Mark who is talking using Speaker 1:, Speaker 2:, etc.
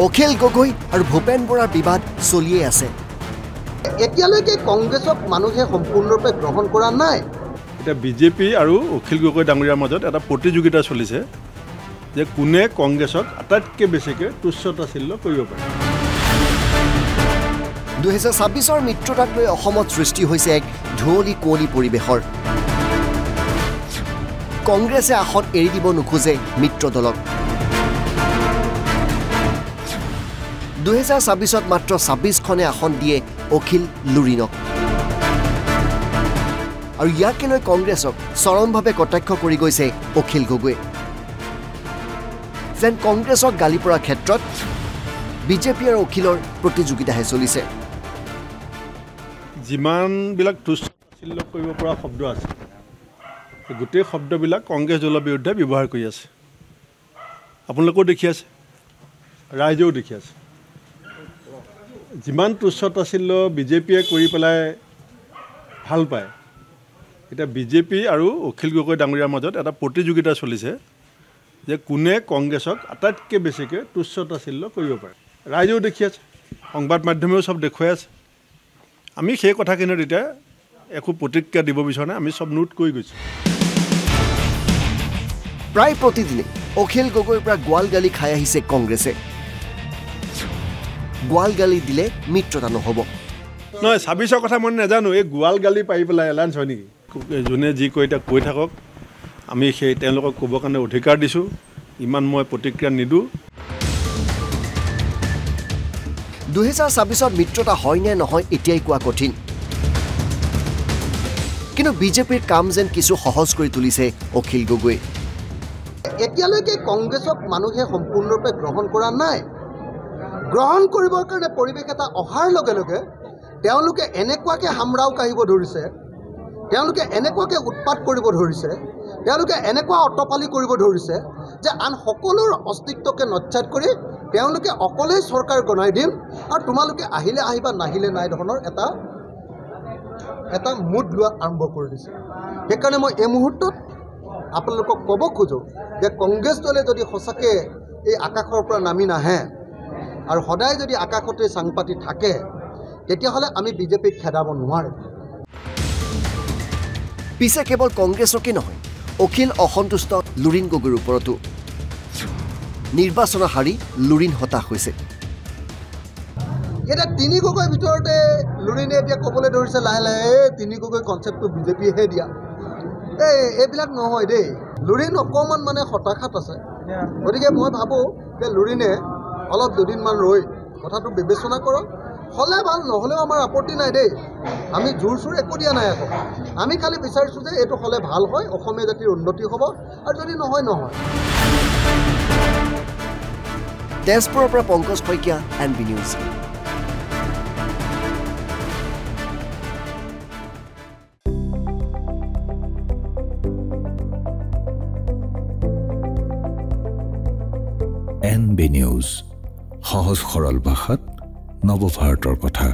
Speaker 1: অখিল গগৈ আৰু ভূপেন বৰাৰ বিবাদ চলিয়ে আছে।
Speaker 2: এতিয়ালৈকে কংগ্ৰেছক মানুহে সম্পূৰ্ণৰূপে গ্ৰহণ কৰা নাই।
Speaker 3: এতিয়া বিজেপি আৰু অখিল গগৈ ডাঙৰীয়াৰ মাজত এটা প্ৰতিযোগিতা চলিছে যে কোনে কংগ্ৰেছক আটাইতকৈ বেছিকৈ তুচ্ছতাচ্ছিল্য কৰিব পাৰে।
Speaker 1: 2026 মিত্ৰতাক লৈ অসমত সৃষ্টি হৈছে এক ধুঁৱলি কুঁৱলী পৰিৱেশৰ। কংগ্ৰেছে আসন এৰি দিব নোখোজে মিত্ৰ দলক। 2026 মাত্ৰ 26খনে আসন দিয়ে অখিল লুৰিণক। আৰু ইয়াকে লৈ কংগ্ৰেছক চৰমভাৱে কটাক্ষ কৰি গৈছে অখিল গগৈয়ে। যেন কংগ্ৰেছক গালি পৰাৰ ক্ষেত্ৰত বিজেপি আৰু অখিলৰ প্ৰতিযোগিতাহে চলিছে।
Speaker 3: যিমানবিলাক তুচ্ছতাচ্ছিল্য কৰিব পৰা শব্দ আছে গোটেই শব্দবিলাক কংগ্ৰেছ দলৰ বিৰুদ্ধে ব্যৱহাৰ কৰি আছে। আপোনালোকেও দেখি আছে, ৰাইজেও দেখি আছে। যিমান তুচ্ছতাচ্ছিল্য বিজেপিয়ে কৰি পেলাই ভাল পায়, এতিয়া বিজেপি আৰু অখিল গগৈ ডাঙৰীয়াৰ মাজত এটা প্ৰতিযোগিতা চলিছে যে কোনে কংগ্ৰেছক আটাইতকৈ বেছিকৈ তুচ্ছতাচ্ছিল্য কৰিব পাৰে। ৰাইজেও দেখি আছে, সংবাদ মাধ্যমেও চব দেখুৱাই আছে। আমি সেই কথাখিনিত এতিয়া একো প্ৰতিক্ৰিয়া দিব বিচৰা নাই, আমি চব নোট কৰি গৈছোঁ।
Speaker 1: প্ৰায় প্ৰতিদিনে অখিল গগৈৰ পৰা গোৱাল গালি খাই আহিছে কংগ্ৰেছে। গোৱাল গালি দিলে মিত্ৰতা নহ'ব।
Speaker 3: নহয়, 26ৰ কথা মই নাজানো, এই গোৱাল গালি পাৰি পেলাই এলায়েন্স হয় নেকি? যোনে যি কয় এতিয়া কৈ থাকক, আমি সেই তেওঁলোকক ক'বৰ কাৰণে অধিকাৰ দিছোঁ। ইমান মই প্ৰতিক্ৰিয়া নিদিওঁ।
Speaker 1: 2026 মিত্ৰতা হয় নে নহয় এতিয়াই কোৱা কঠিন। কিন্তু বিজেপিৰ কাম যেন কিছু সহজ কৰি তুলিছে অখিল গগৈ।
Speaker 2: এতিয়ালৈকে কংগ্ৰেছক মানুহে সম্পূৰ্ণৰূপে গ্ৰহণ কৰা নাই। গ্ৰহণ কৰিবৰ কাৰণে পৰিৱেশ এটা অহাৰ লগে লগে তেওঁলোকে এনেকুৱাকৈ হামৰাও কাঢ়িব ধৰিছে, তেওঁলোকে এনেকুৱাকৈ উৎপাত কৰিব ধৰিছে, তেওঁলোকে এনেকুৱা অটপালি কৰিব ধৰিছে যে আন সকলোৰ অস্তিত্বকে নচ্ছাদ কৰি তেওঁলোকে অকলেই চৰকাৰ গনাই দিম আৰু তোমালোকে আহিলে আহিবা নাহিলে নাই ধৰণৰ এটা মুড লোৱা আৰম্ভ কৰি দিছে। সেইকাৰণে মই এই মুহূৰ্তত আপোনালোকক ক'ব খোজোঁ যে কংগ্ৰেছ দলে যদি সঁচাকৈ এই আকাশৰ পৰা নামি নাহে আৰু সদায় যদি আকাশতে চাং পাতি থাকে, তেতিয়াহ'লে আমি বিজেপিক খেদাব নোৱাৰিম।
Speaker 1: পিছে কেৱল কংগ্ৰেছকে নহয়, অখিল অসন্তুষ্ট লুৰিণ গগৈৰ ওপৰতো। নিৰ্বাচনৰ হাৰি লুৰিণ হতাশ হৈছে।
Speaker 2: এতিয়া তিনি গগৈৰ ভিতৰতে লুৰিণে এতিয়া ক'বলৈ ধৰিছে লাহে লাহে, তিনি গগৈ কনচেপ্টটো বিজেপিয়েহে দিয়া। এইবিলাক নহয় দেই, লুৰিণ অকণমান মানে হতাশাত আছে। গতিকে মই ভাবোঁ যে লুৰিণে অলপ দুদিনমান ৰৈ কথাটো বিবেচনা কৰক। হ'লে ভাল, নহ'লেও আমাৰ আপত্তি নাই দেই। আমি জোৰ চোৰ একো দিয়া নাই আকৌ। আমি খালি বিচাৰিছোঁ যে এইটো হ'লে ভাল হয়, অসমীয়া জাতিৰ উন্নতি হ'ব, আৰু যদি নহয় নহয়।
Speaker 1: তেজপুৰৰ পৰা Pankaj Saikia, NB news.
Speaker 4: NB news, সহজ সৰল ভাষাত নৱভাৰতৰ কথা।